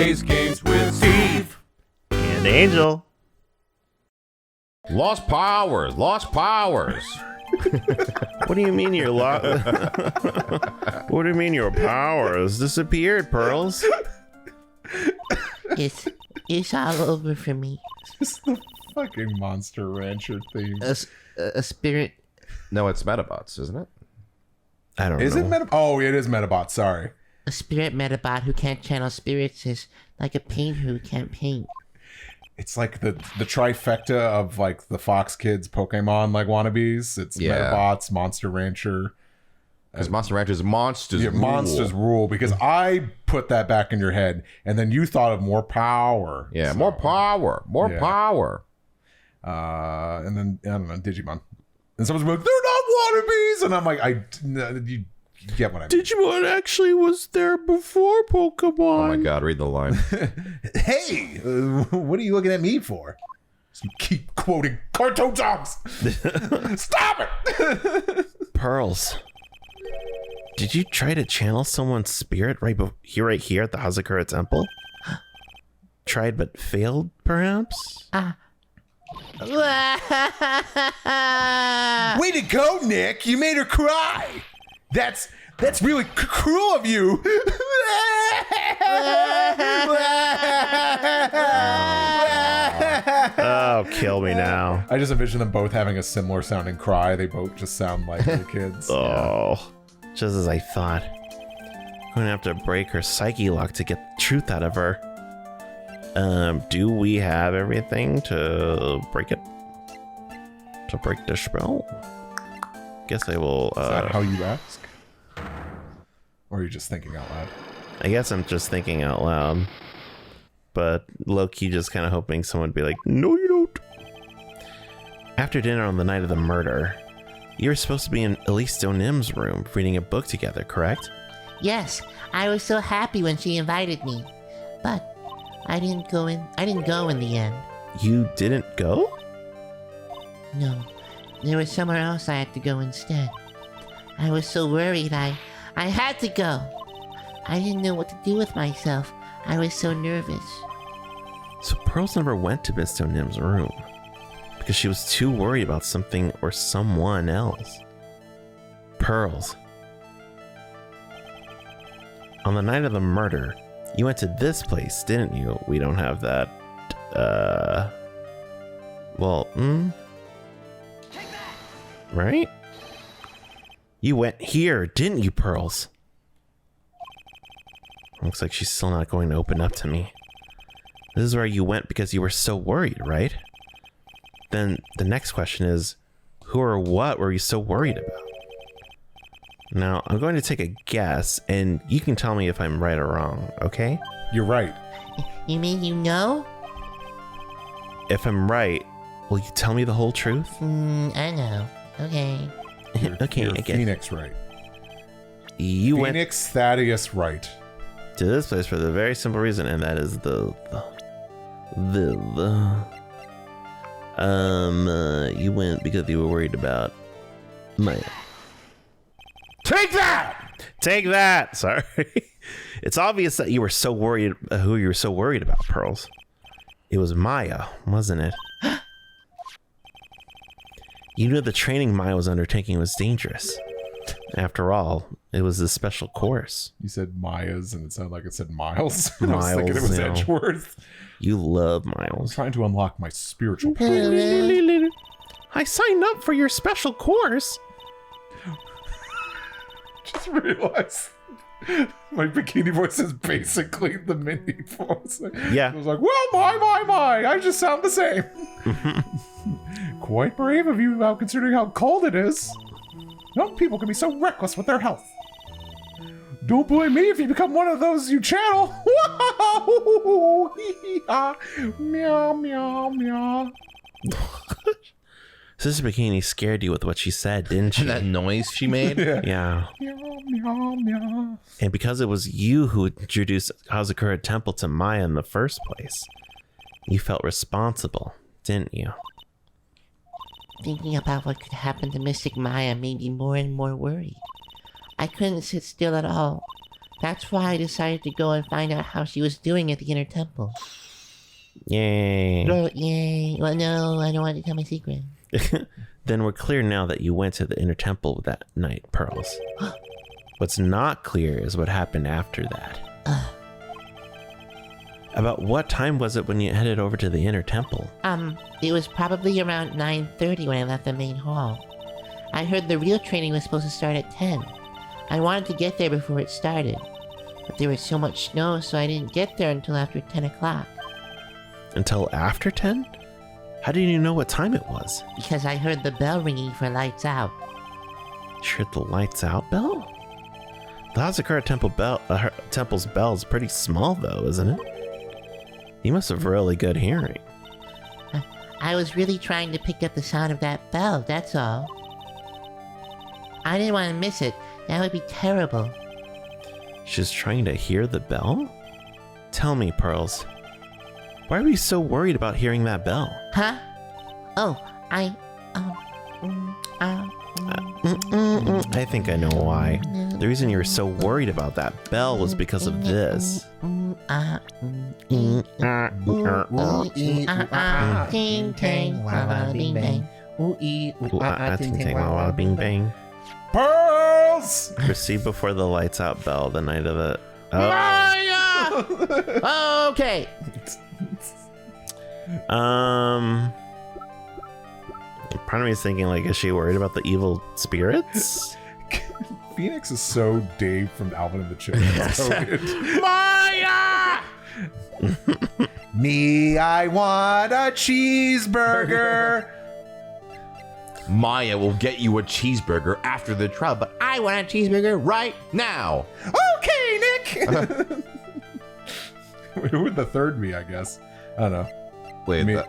plays games with Steve and Angel. Lost powers. What do you mean your What do you mean your powers disappeared, Pearls? It's all over for me. Just the fucking Monster Rancher theme. A spirit. No, it's Metabots, isn't it? I don't know. Is it Metabot? Oh, it is Metabot. Sorry. A spirit Metabot who can't channel spirits is like a painter who can't paint. It's like the trifecta of like the Fox Kids Pokemon like wannabes. It's Metabots, Monster Rancher. Because Monster Rancher's monsters rule. Monsters rule. Because I put that back in your head, and then you thought of more power. Yeah, more power. Power. And then, I don't know, Digimon. And someone's like, they're not wannabes! And I'm like, you get what I mean. Digimon actually was there before Pokemon. Oh my god, read the line. Hey, what are you looking at me for? You keep quoting cartoon songs. Stop it! Pearls, did you try to channel someone's spirit right here at the Hazakura Temple? Tried but failed, perhaps? Way to go, Nick! You made her cry. That's really cruel of you. Oh, kill me now. I just envision them both having a similar sounding cry. They both just sound like little kids. Oh, just as I thought. I'm gonna have to break her psyche lock to get the truth out of her. Do we have everything to break it? To break the spell? Guess I will. Is that how you ask? Or are you just thinking out loud? I guess I'm just thinking out loud. But low-key just kind of hoping someone would be like, no you don't. After dinner on the night of the murder, you were supposed to be in Elise Donim's room reading a book together, correct? Yes, I was so happy when she invited me. But I didn't go in the end. You didn't go? No, there was somewhere else I had to go instead. I was so worried I had to go. I didn't know what to do with myself. I was so nervous. So Pearls never went to Miss Donim's room because she was too worried about something or someone else. Pearls. On the night of the murder, you went to this place, didn't you? We don't have that. Right? You went here, didn't you, Pearls? Looks like she's still not going to open up to me. This is where you went because you were so worried, right? Then the next question is, who or what were you so worried about? Now, I'm going to take a guess, and you can tell me if I'm right or wrong, okay? You're right. You mean you know? If I'm right, will you tell me the whole truth? I know. Okay. Okay, You're I guess. Phoenix right. You went Phoenix Thaddeus right. to this place for the very simple reason, and that is you went because you were worried about Maya. Take that! Take that! Sorry. It's obvious that you were so worried, who you were so worried about, Pearls. It was Maya, wasn't it? You knew the training Maya was undertaking was dangerous. After all, it was a special course. You said Maya's and it sounded like it said Miles. I was Miles, thinking it was no. Edgeworth. You love I'm Miles. trying to unlock my spiritual powers. I signed up for your special course. Just realized my bikini voice is basically the mini voice. Yeah. I was like, well, my, I just sound the same. Quite brave of you, considering how cold it is. Young people can be so reckless with their health. Don't blame me if you become one of those you channel. Meow, meow, meow. Sister Bikini scared you with what she said, didn't she? That noise she made? Yeah. Meow, meow, meow. And because it was you who introduced Hazakura Temple to Maya in the first place, you felt responsible, didn't you? Thinking about what could happen to Mystic Maya made me more and more worried. I couldn't sit still at all. That's why I decided to go and find out how she was doing at the inner temple. Yay. Oh, yay. Well, no, I don't want to tell my secret. Then we're clear now that you went to the inner temple that night, Pearls. What's not clear is what happened after that. About what time was it when you headed over to the inner temple? It was probably around 9:30 when I left the main hall. I heard the real training was supposed to start at 10. I wanted to get there before it started, but there was so much snow, so I didn't get there until after 10 o'clock. Until after 10? How did you know what time it was? Because I heard the bell ringing for lights out. You heard the lights out bell? The Hazakura temple's bell is pretty small though, isn't it? You must have really good hearing. I was really trying to pick up the sound of that bell, that's all. I didn't want to miss it. That would be terrible. She's trying to hear the bell? Tell me, Pearls. Why were you so worried about hearing that bell? Huh? Oh, I think I know why. The reason you were so worried about that bell was because of this. Ting tang, walla bing bang. Bing bang. Pearls! Proceed before the lights out bell the night of the... Maya! Okay. Part of me is thinking, like, is she worried about the evil spirits? Phoenix is so Dave from Alvin and the Chipmunks. So good. Maya! Me, I want a cheeseburger. Maya will get you a cheeseburger after the trial, but I want a cheeseburger right now. Okay, Nick. Who would the third me, I guess? I don't know. Wait, Me-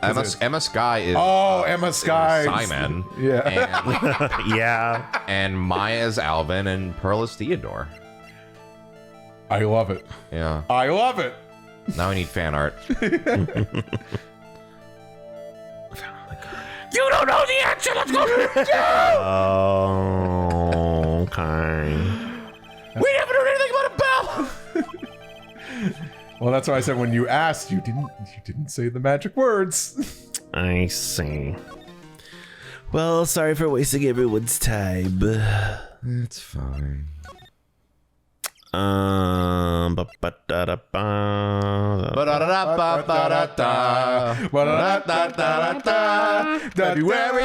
Emma Sky is Emma Sky. Simon. Yeah. Yeah. And Maya's Alvin and Pearl is Theodore. I love it. Yeah. I love it. Now I need fan art. You don't know the answer. Let's go. Oh, okay. We haven't heard anything about a bell. Well, that's why I said when you asked, you didn't say the magic words. I see. Well, sorry for wasting everyone's time. It's fine. February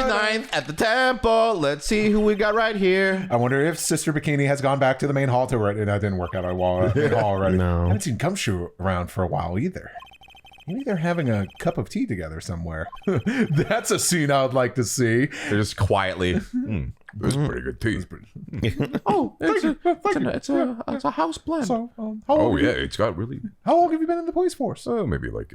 9th at the temple. Let's see who we got right here. I wonder if Sister Bikini has gone back to the main hall to and that didn't work out at main hall already. No. I haven't seen Gumshoe around for a while either. Maybe they're having a cup of tea together somewhere. That's a scene I would like to see. They're just quietly. This is pretty good tea. Oh, it's a house blend. So, It's got really. How long have you been in the police force? Maybe like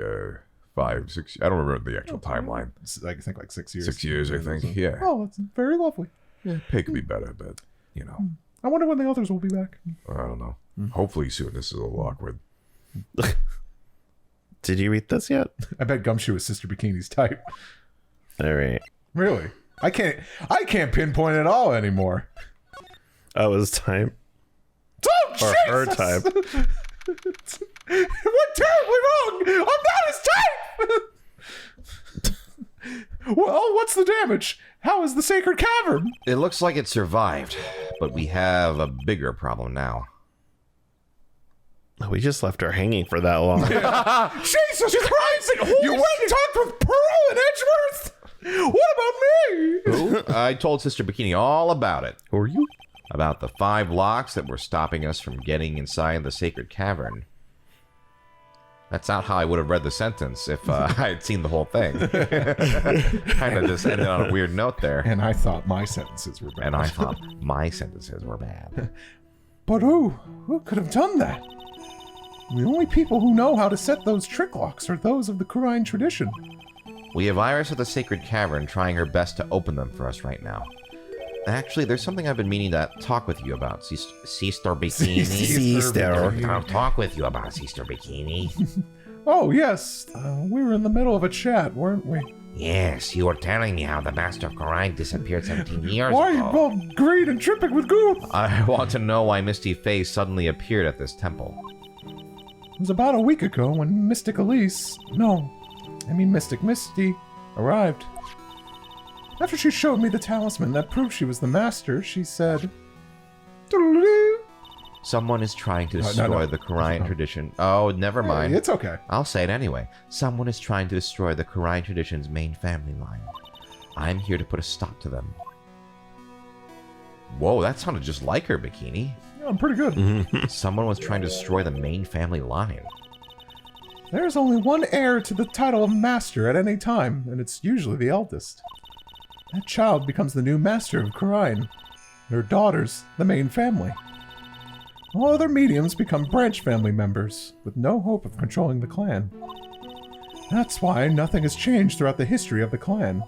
5, 6. I don't remember the actual timeline. I think like 6 years. 6 years, I think. Yeah. Oh, that's very lovely. Yeah, pay could be better, but you know, I wonder when the others will be back. I don't know. Hopefully soon. This is a little awkward. Did you read this yet? I bet Gumshoe is Sister Bikini's type. All right. Really? I can't pinpoint it all anymore. Oh, his time. Oh, Or Jesus! her time. What terribly wrong? I'm not his type! Well, what's the damage? How is the sacred cavern? It looks like it survived, but we have a bigger problem now. We just left her hanging for that long. Jesus Christ! You went and talked with Pearl and Edgeworth? What about me? Who? I told Sister Bikini all about it. Who are you? About the 5 locks that were stopping us from getting inside the sacred cavern. That's not how I would have read the sentence if I had seen the whole thing. Kind of just ended on a weird note there. And I thought my sentences were bad. And I thought my sentences were bad. But who could have done that? The only people who know how to set those trick locks are those of the Kurine tradition. We have Iris at the sacred cavern trying her best to open them for us right now. Actually, there's something I've been meaning to talk with you about, Sister Bikini. Sister. I'll talk with you about Sister Bikini. Oh, yes. We were in the middle of a chat, weren't we? Yes, you were telling me how the Master of Korine disappeared 17 years Why are you ago. all green and dripping with goo? I want to know why Misty Faye suddenly appeared at this temple. It was about a week ago when Mystic Misty arrived. After she showed me the talisman that proved she was the master, she said, "Doodle-doo." Someone is trying to destroy the Korine tradition. Oh, never mind. It's okay. I'll say it anyway. Someone is trying to destroy the Korine tradition's main family line. I'm here to put a stop to them. Whoa, that sounded just like her, Bikini. Yeah, I'm pretty good. Someone was trying to destroy the main family line. There's only one heir to the title of master at any time, and it's usually the eldest. That child becomes the new master of Korine. Their daughters, the main family. All other mediums become branch family members, with no hope of controlling the clan. That's why nothing has changed throughout the history of the clan.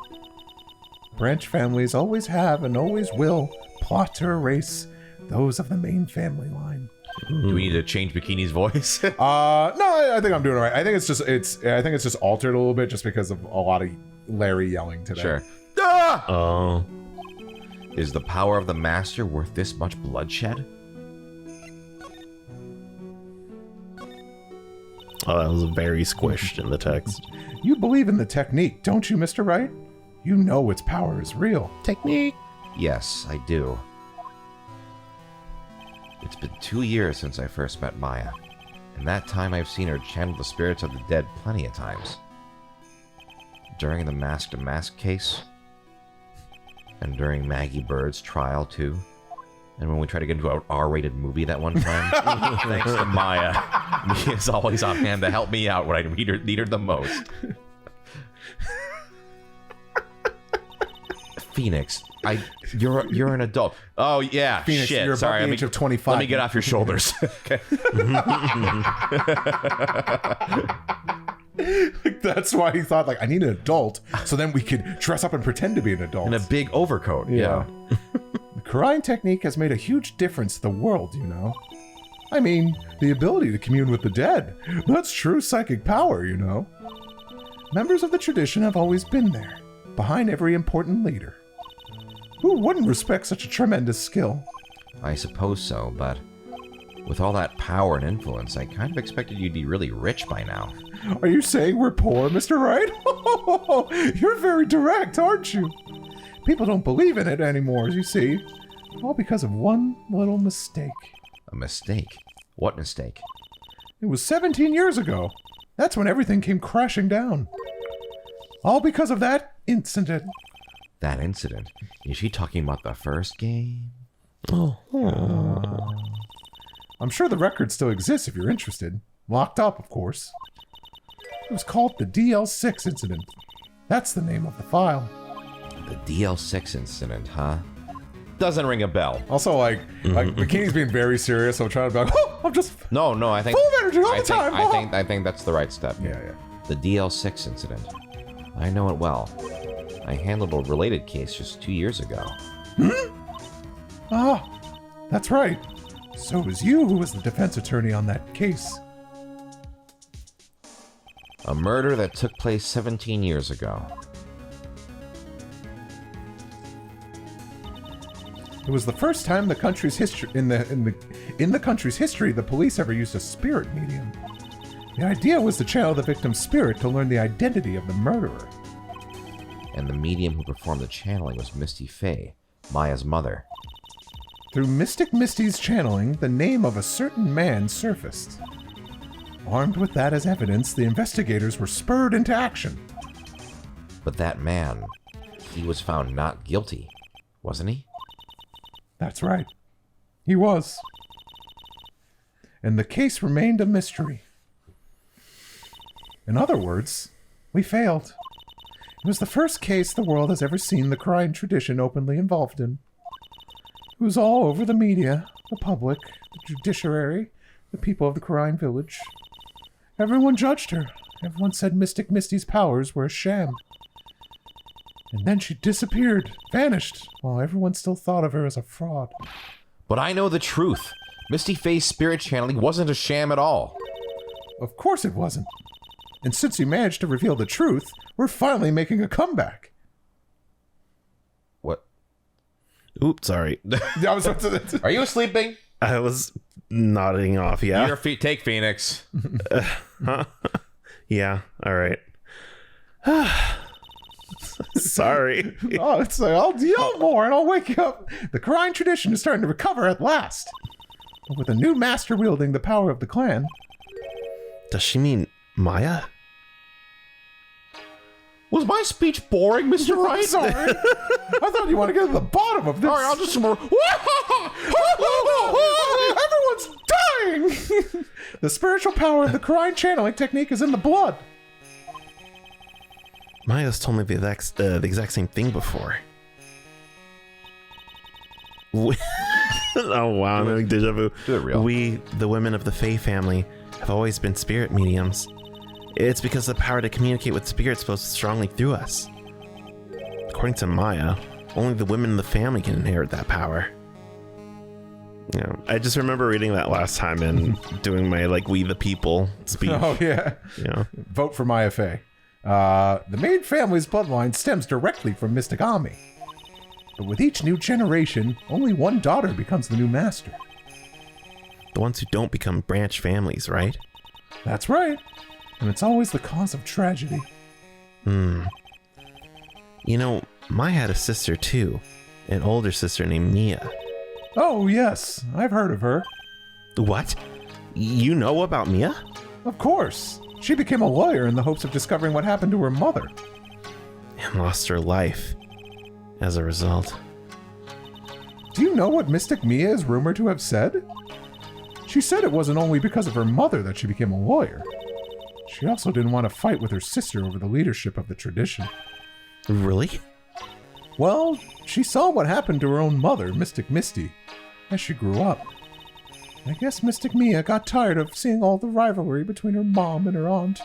Branch families always have and always will plot to erase those of the main family line. Do we need to change Bikini's voice? No, I think I'm doing all right. I think it's just altered a little bit just because of a lot of Larry yelling today. Sure. Ah! Oh. Is the power of the Master worth this much bloodshed? Oh, that was very squished in the text. You believe in the technique, don't you, Mr. Wright? You know its power is real. Technique. Yes, I do. It's been 2 years since I first met Maya. In that time, I've seen her channel the spirits of the dead plenty of times. During the mask-to-mask case, and during Maggie Bird's trial, too. And when we tried to get into an R-rated movie that one time, thanks to Maya, she is always on hand to help me out when I need her the most. Phoenix, you're an adult. Oh yeah, Phoenix, shit. you're Sorry, about the age of 25. Let me get off your shoulders. Okay. That's why he thought, I need an adult, so then we could dress up and pretend to be an adult. And a big overcoat. Yeah. The Korine technique has made a huge difference to the world, you know. I mean, the ability to commune with the dead. That's true psychic power, you know. Members of the tradition have always been there, behind every important leader. Who wouldn't respect such a tremendous skill? I suppose so, but with all that power and influence, I kind of expected you'd be really rich by now. Are you saying we're poor, Mr. Wright? You're very direct, aren't you? People don't believe in it anymore, you see. All because of one little mistake. A mistake? What mistake? It was 17 years ago. That's when everything came crashing down. All because of that incident. That incident? Is she talking about the first game? I'm sure the record still exists if you're interested. Locked up, of course. It was called the DL6 incident. That's the name of the file. The DL6 incident, huh? Doesn't ring a bell. Also, Bikini's being very serious, so I'm trying to be like, I'm just No, I think full of energy all the time. I think that's the right step. Yeah. The DL6 incident. I know it well. I handled a related case just 2 years ago. Ah, that's right. So it was you who was the defense attorney on that case. A murder that took place 17 years ago. It was the first time the country's history in the country's history the police ever used a spirit medium. The idea was to channel the victim's spirit to learn the identity of the murderer. And the medium who performed the channeling was Misty Faye, Maya's mother. Through Mystic Misty's channeling, the name of a certain man surfaced. Armed with that as evidence, the investigators were spurred into action. But that man, he was found not guilty, wasn't he? That's right. He was. And the case remained a mystery. In other words, we failed. It was the first case the world has ever seen the Korine tradition openly involved in. It was all over the media, the public, the judiciary, the people of the Korine village. Everyone judged her. Everyone said Mystic Misty's powers were a sham. And then she disappeared, vanished, while everyone still thought of her as a fraud. But I know the truth. Misty Faye's spirit channeling wasn't a sham at all. Of course it wasn't. And since you managed to reveal the truth, We're finally making a comeback. What? Oops, sorry. I was about to... Are you sleeping? I was nodding off. Yeah. Your feet. Take Phoenix. Huh? Yeah. All right. Sorry. Oh, it's like, I'll yell more and I'll wake you up. The Crime tradition is starting to recover at last. But with a new master wielding the power of the clan. Does she mean Maya? Was my speech boring, Mr. Wright? Sorry. I thought you want to get to the bottom of this. All right, I'll just... Everyone's dying! The spiritual power of the Crime channeling technique is in the blood. Maya's told me the exact same thing before. Oh wow, I'm having deja vu. Do it real. We, the women of the Fae family, have always been spirit mediums. It's because the power to communicate with spirits flows strongly through us. According to Maya, only the women in the family can inherit that power. You know, I just remember reading that last time and doing my like "We the People" speech. Oh yeah. You know, Vote for Maya Fey. The main family's bloodline stems directly from Mystic Ami. But with each new generation, only one daughter becomes the new master. the ones who don't become branch families, right? That's right. And it's always the cause of tragedy. You know, Maya had a sister too, an older sister named Mia. Oh, yes. I've heard of her. What? You know about Mia? Of course. She became a lawyer in the hopes of discovering what happened to her mother. And lost her life as a result. Do you know what Mystic Mia is rumored to have said? She said it wasn't only because of her mother that she became a lawyer. She also didn't want to fight with her sister over the leadership of the tradition. Really? Well, she saw what happened to her own mother, Mystic Misty, as she grew up. I guess Mystic Mia got tired of seeing all the rivalry between her mom and her aunt.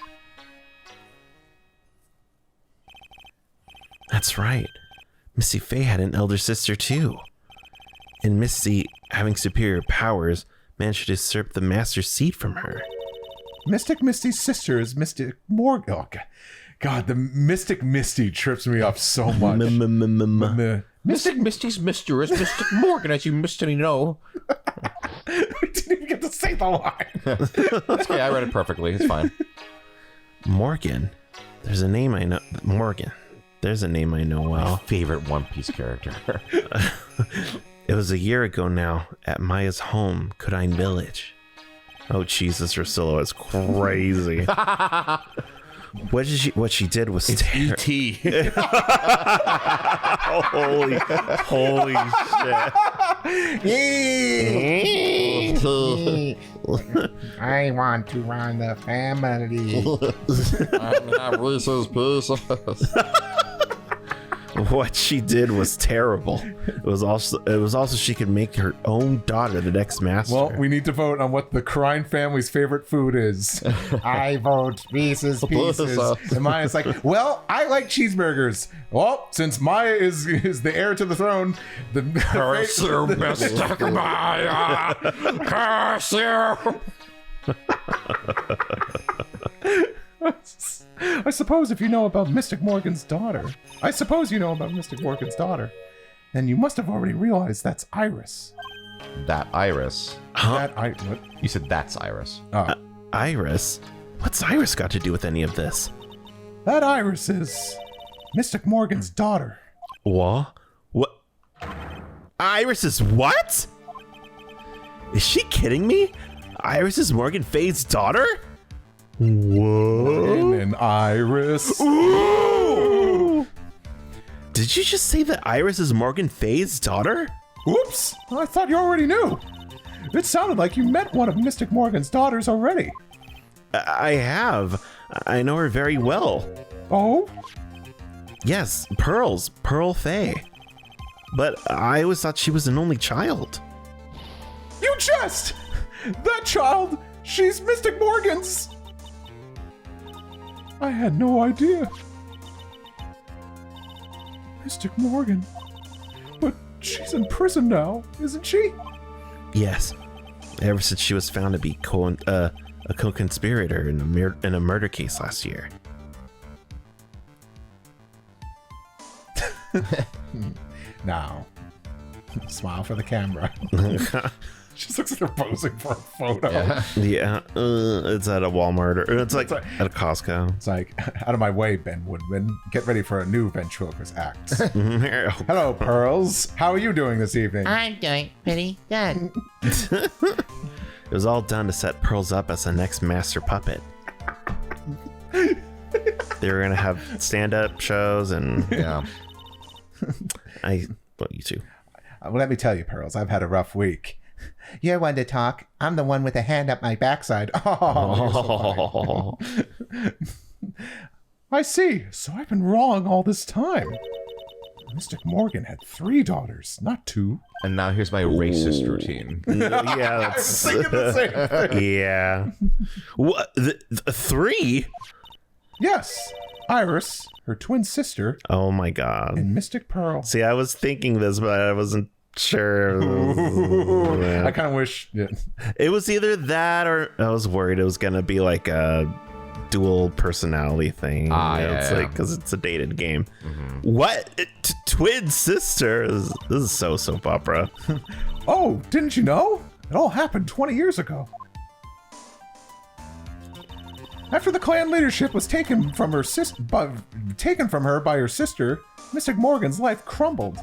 That's right. Misty Faye had an elder sister too. And Misty, having superior powers, managed to usurp the Master Seed from her. Mystic Misty's sister is Mystic Morgan. Oh, God, the Mystic Misty trips me up so much. Mystic Misty's Mister is Mystic Morgan, as you mystery know. We didn't even get to say the line. That's okay, I read it perfectly. It's fine. Morgan? There's a name I know. Morgan. There's a name I know well. Favorite One Piece character. It was a year ago now, at Maya's home, Kurain Village. Oh Jesus, Russillo is crazy. What she did was E.T. holy shit. I want to run the family. I'm Reese's Pieces. What she did was terrible. It was also she could make her own daughter the next master. Well, we need to vote on what the Crine family's favorite food is. I vote Reese's Pieces. And Maya's like, well, I like cheeseburgers. Well, since Maya is the heir to the throne, Curse you, Mystic Maya! Curse you! I suppose if you know about Mystic Morgan's daughter, then you must have already realized that's Iris. That Iris. What? You said that's Iris. Iris? What's Iris got to do with any of this? That Iris is Mystic Morgan's daughter. What? Iris is what? Is she kidding me? Iris is Morgan Faye's daughter? Whoa. And an Iris. Ooh. Did you just say that Iris is Morgan Faye's daughter? Oops! I thought you already knew. It sounded like you met one of Mystic Morgan's daughters already. I have. I know her very well. Oh? Yes, Pearl Faye. But I always thought she was an only child. You jest! That child, she's Mystic Morgan's. I had no idea. Mystic Morgan. But she's in prison now, isn't she? Yes. Ever since she was found to be a co-conspirator in a murder case last year. Now, smile for the camera. She looks like they're posing for a photo. Yeah. It's at a Walmart or it's like at a Costco. It's like, out of my way, Ben Woodman. Get ready for a new ventriloquist act. Hello, Pearls. How are you doing this evening? I'm doing pretty good. It was all done to set Pearls up as the next master puppet. They were gonna have stand-up shows and Yeah. You two. Well, let me tell you, Pearls, I've had a rough week. You're one to talk. I'm the one with a hand up my backside. Oh, you're so funny. I see. So I've been wrong all this time. Mystic Morgan had 3 daughters, not 2. And now here's my racist routine. Yeah, that's Thinking the same thing. yeah. What? The 3? Yes, Iris, her twin sister, Oh my god. and Mystic Pearl. See, I was thinking this, but I wasn't sure. Yeah. I kind of wish. Yeah. It was either that or I was worried it was gonna be like a dual personality thing. It's like because it's a dated game. What? Twin sister? This is so soap opera. Oh, didn't you know? It all happened 20 years ago. After the clan leadership was taken from her by her sister, Mystic Morgan's life crumbled.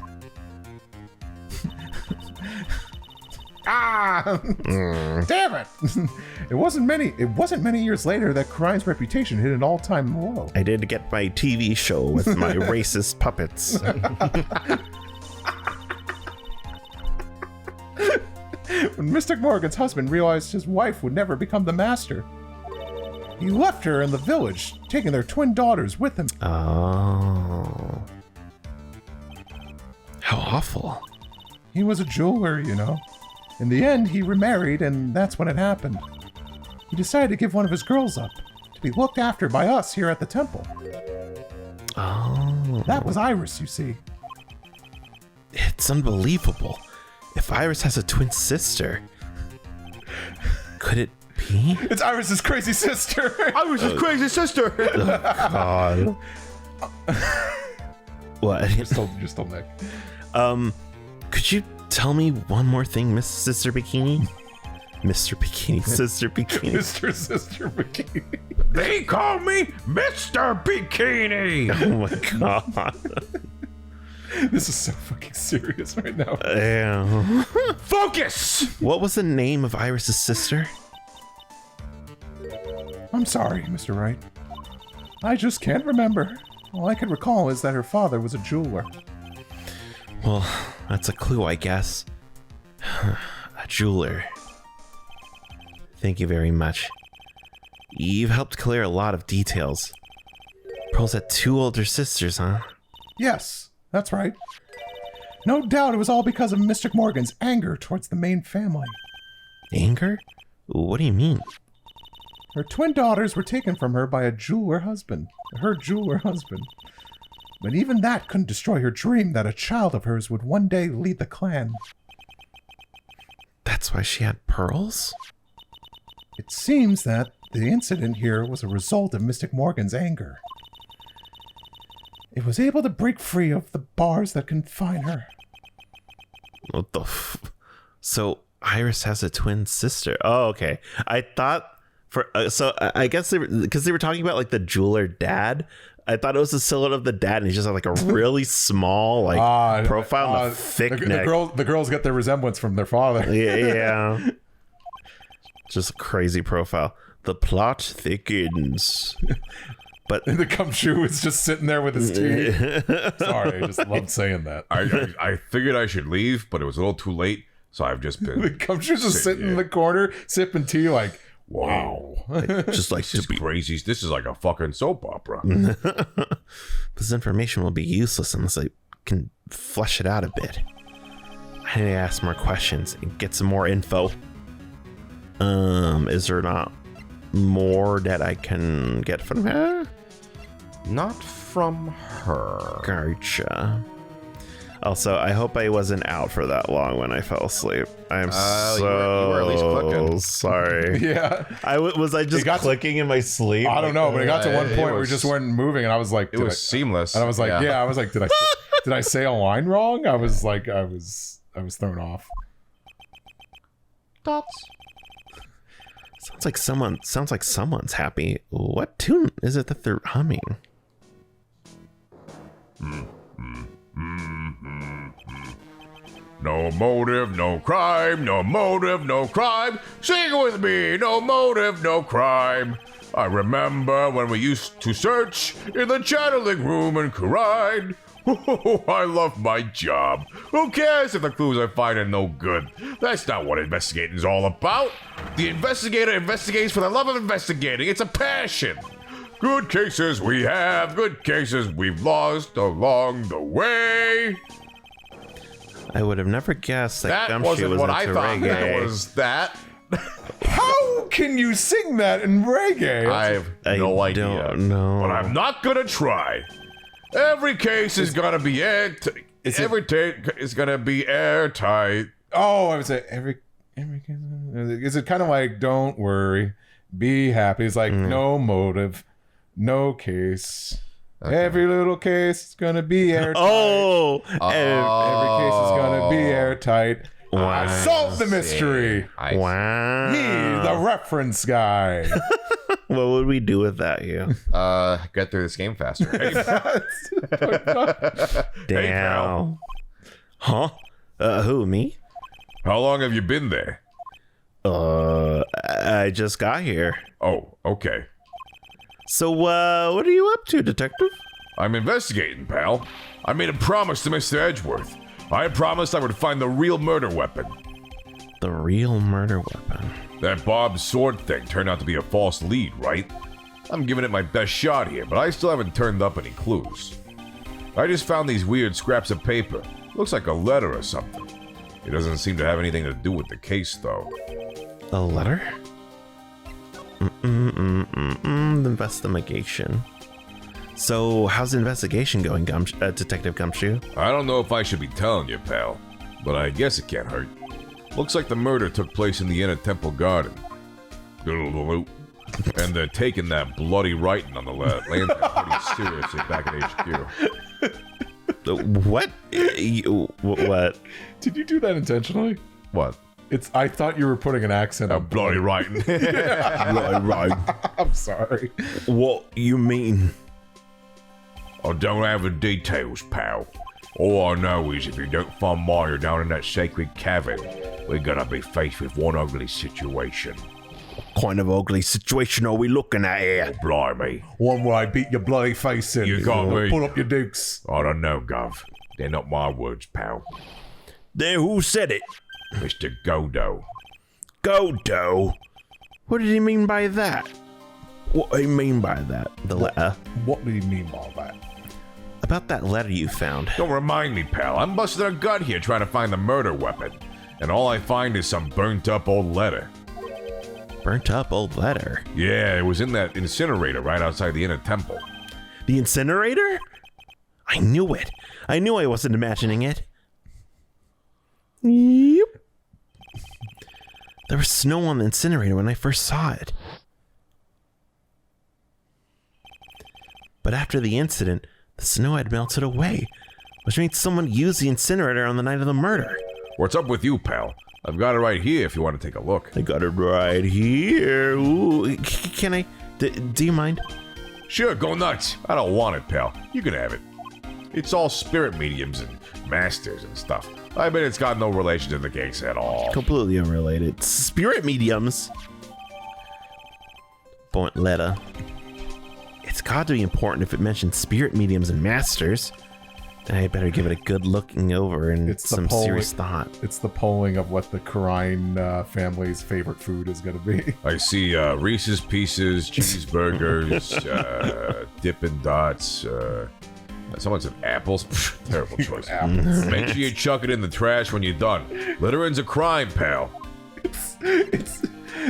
Damn it! It wasn't many years later that Krine's reputation hit an all-time low. I did get my TV show with my racist puppets. When Mystic Morgan's husband realized his wife would never become the master, he left her in the village, taking their twin daughters with him. Oh. How awful. He was a jeweler, you know. In the end, he remarried, and that's when it happened. He decided to give one of his girls up, to be looked after by us here at the temple. Oh. That was Iris, you see. It's unbelievable. If Iris has a twin sister, could it be? It's Iris's crazy sister! Iris' crazy sister! God. What? Just told Nick. Could you tell me one more thing, Miss Sister Bikini? Mr. Bikini, Sister Bikini. Mr. Sister Bikini. They call me Mr. Bikini. Oh my god. This is so fucking serious right now. Yeah. Focus! What was the name of Iris's sister? I'm sorry, Mr. Wright. I just can't remember. All I can recall is that her father was a jeweler. Well, that's a clue, I guess. A jeweler. Thank you very much. You've helped clear a lot of details. Pearl's had 2 older sisters, huh? Yes, that's right. No doubt it was all because of Mystic Morgan's anger towards the main family. Anger? What do you mean? Her twin daughters were taken from her by her jeweler husband. But even that couldn't destroy her dream that a child of hers would one day lead the clan. That's why she had pearls? It seems that the incident here was a result of Mystic Morgan's anger. It was able to break free of the bars that confine her. What the So Iris has a twin sister. Oh, okay. I thought I guess because they were talking about like the jeweler dad. I thought it was a silhouette of the dad, and he's just like a really small profile and a thick neck. The girls get their resemblance from their father. Yeah. Just a crazy profile. The plot thickens. But And the Gumshoe is just sitting there with his tea. Sorry, I just love saying that. I figured I should leave, but it was a little too late, so I've just been. The Gumshoe's just sitting in the corner, sipping tea like, wow. just like This is crazy. This is like a fucking soap opera. This information will be useless unless I can flesh it out a bit. I need to ask more questions and get some more info. Is there not more that I can get from her? Not from her. Gotcha. Also, I hope I wasn't out for that long when I fell asleep. I'm you were at least clicking. sorry. Yeah. Was I just clicking in my sleep? I don't know, but it got to one it point where we was- just weren't moving, and I was like, It was seamless. and I was like, yeah, I was like, did I Did I say a line wrong? I was thrown off. Thoughts? Sounds like someone's happy. What tune is it that they're humming? No motive, no crime, no motive, no crime. Sing it with me, no motive, no crime. I remember when we used to search in the channeling room and cried. I love my job. Who cares if the clues I find are no good? That's not what investigating's all about. The investigator investigates for the love of investigating. It's a passion. Good cases we have, good cases we've lost along the way. I would have never guessed that, That Gumshoe wasn't was what into I thought. reggae. That was that. How can you sing that in reggae? I have no idea. Don't know. But I'm not gonna try. Every case is gonna be airtight. Every take is gonna be airtight. Oh, I would say every case. Is it kind of like don't worry, be happy? It's like no motive, no case. Okay. Every little case is gonna be airtight. Oh, Every case is gonna be airtight. Wow. Solve the mystery. wow. Me, the reference guy. What would we do without you? Get through this game faster. Damn. Huh? Who, me? How long have you been there? I just got here. Oh, okay. So, what are you up to, detective? I'm investigating, pal. I made a promise to Mr. Edgeworth. I promised I would find the real murder weapon. The real murder weapon. That Bob's sword thing turned out to be a false lead, right? I'm giving it my best shot here, but I still haven't turned up any clues. I just found these weird scraps of paper. Looks like a letter or something. It doesn't seem to have anything to do with the case, though. A letter? The investigation. So, how's the investigation going, Detective Gumshoe? I don't know if I should be telling you, pal, but I guess it can't hurt. Looks like the murder took place in the inner temple garden. And they're taking that bloody writing on the lantern pretty seriously back at HQ. What? What? Did you do that intentionally? What? I thought you were putting an accent A on bloody writing. Right. I'm sorry. What you mean? I don't have the details, pal. All I know is if you don't find Meyer down in that sacred cavern, we're gonna be faced with one ugly situation. What kind of ugly situation are we looking at here? Blimey. One where I beat your bloody face in. You got me. Pull up your dukes. I don't know, Gov. They're not my words, pal. Then who said it? Mr. Godo. Godo? What did he mean by that? What do you mean by that? The letter? What do you mean by that? About that letter you found. Don't remind me, pal. I'm busting a gut here trying to find the murder weapon. And all I find is some burnt up old letter. Burnt up old letter? Yeah, it was in that incinerator right outside the inner temple. The incinerator? I knew it. I knew I wasn't imagining it. Yep. There was snow on the incinerator when I first saw it. But after the incident, the snow had melted away, which means someone used the incinerator on the night of the murder. What's up with you, pal? I've got it right here if you want to take a look. I got it right here. Ooh, can I? Do you mind? Sure, go nuts. I don't want it, pal. You can have it. It's all spirit mediums and masters and stuff. I bet it's got no relation to the case at all. Completely unrelated. Spirit mediums. Point letter. It's got to be important if it mentions spirit mediums and masters. Then I better give it a good looking over and It's the some polling. serious thought. It's the polling of what the Karine family's favorite food is going to be. I see Reese's Pieces, cheeseburgers, Dippin' Dots. Someone said apples. Terrible choice. Apples. Make sure you chuck it in the trash when you're done. Littering's a crime, pal.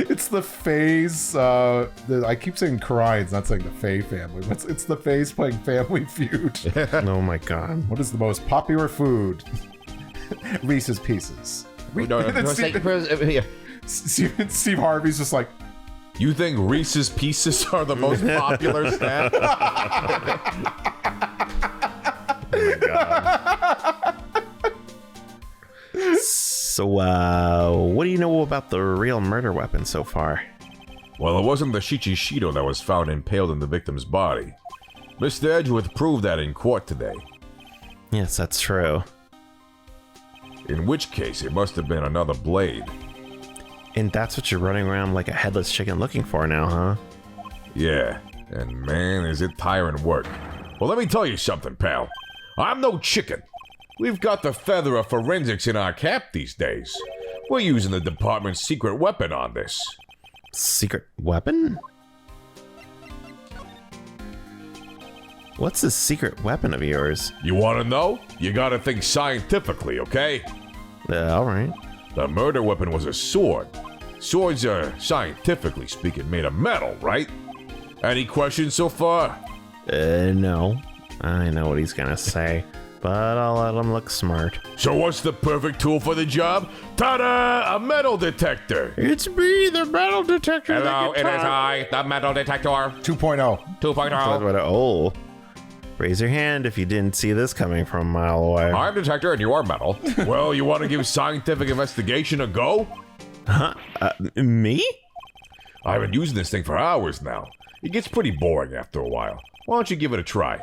It's the Faye's. I keep saying Karines, not saying the Faye family, but it's the Faye's playing Family Feud. Oh my god. What is the most popular food? Reese's Pieces. Steve Harvey's just like, You think Reese's Pieces are the most popular snack? God. So, what do you know about the real murder weapon so far? Well, it wasn't the Shichishido that was found impaled in the victim's body. Mr. Edgeworth proved that in court today. Yes, that's true. In which case, it must have been another blade. And that's what you're running around like a headless chicken looking for now, huh? Yeah, and man, is it tiring work. Well, let me tell you something, pal. I'm no chicken. We've got the feather of forensics in our cap these days. We're using the department's secret weapon on this. Secret weapon? What's this secret weapon of yours? You want to know? You gotta think scientifically, okay? Alright. The murder weapon was a sword. Swords are, scientifically speaking, made of metal, right? Any questions so far? No. I know what he's gonna say, but I'll let him look smart. So what's the perfect tool for the job? Ta-da! A metal detector! It's me, the metal detector. Hello, it is I, the metal detector 2.0. 2.0. Oh. Raise your hand if you didn't see this coming from a mile away. I'm detector and you are metal. Well, you want to give scientific investigation a go? Huh? Me? I've been using this thing for hours now. It gets pretty boring after a while. Why don't you give it a try?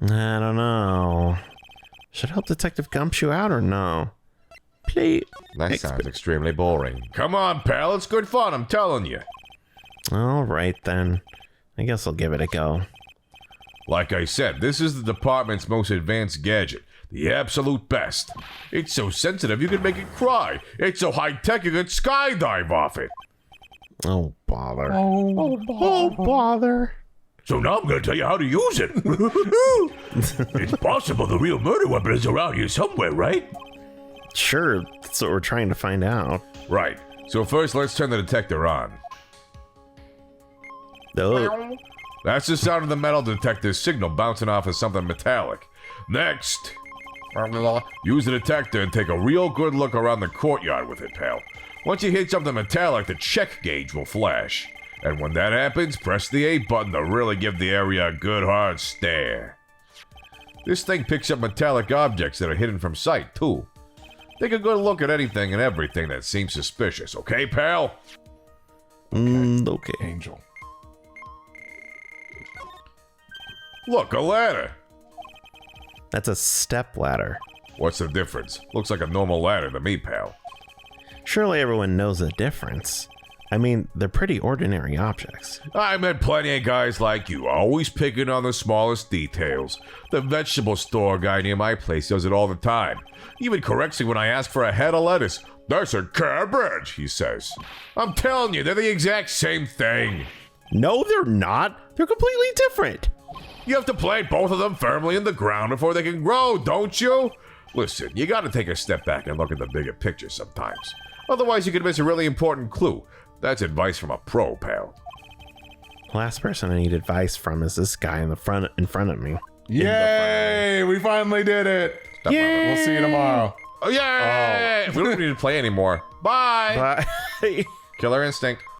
I don't know. Should I help Detective Gumshoe out or no? Please. That sounds extremely boring. Come on, pal. It's good fun, I'm telling you. All right, then. I guess I'll give it a go. Like I said, this is the department's most advanced gadget. The absolute best. It's so sensitive you can make it cry. It's so high-tech you could skydive off it. Oh, bother. Oh, bother. So now I'm going to tell you how to use it. It's possible the real murder weapon is around here somewhere, right? Sure, that's what we're trying to find out. Right. So first, let's turn the detector on. Oh, That's the sound of the metal detector's signal bouncing off of something metallic. Next, use the detector and take a real good look around the courtyard with it, pal. Once you hit something metallic, the check gauge will flash. And when that happens, press the A button to really give the area a good hard stare. This thing picks up metallic objects that are hidden from sight, too. Take a good look at anything and everything that seems suspicious, okay, pal? okay. Angel. Look, a ladder. That's a step ladder. What's the difference? Looks like a normal ladder to me, pal. Surely everyone knows the difference. I mean, they're pretty ordinary objects. I met plenty of guys like you, always picking on the smallest details. The vegetable store guy near my place does it all the time. Even corrects me when I ask for a head of lettuce. That's a cabbage, he says. I'm telling you, they're the exact same thing. No, they're not. They're completely different. You have to plant both of them firmly in the ground before they can grow, don't you? Listen, you gotta take a step back and look at the bigger picture sometimes. Otherwise, you could miss a really important clue. That's advice from a pro, pal. Last person I need advice from is this guy in front of me. Yay! We finally did it. Yay! We'll see you tomorrow. Oh, yeah! We don't need to play anymore. Bye! Bye. Killer instinct.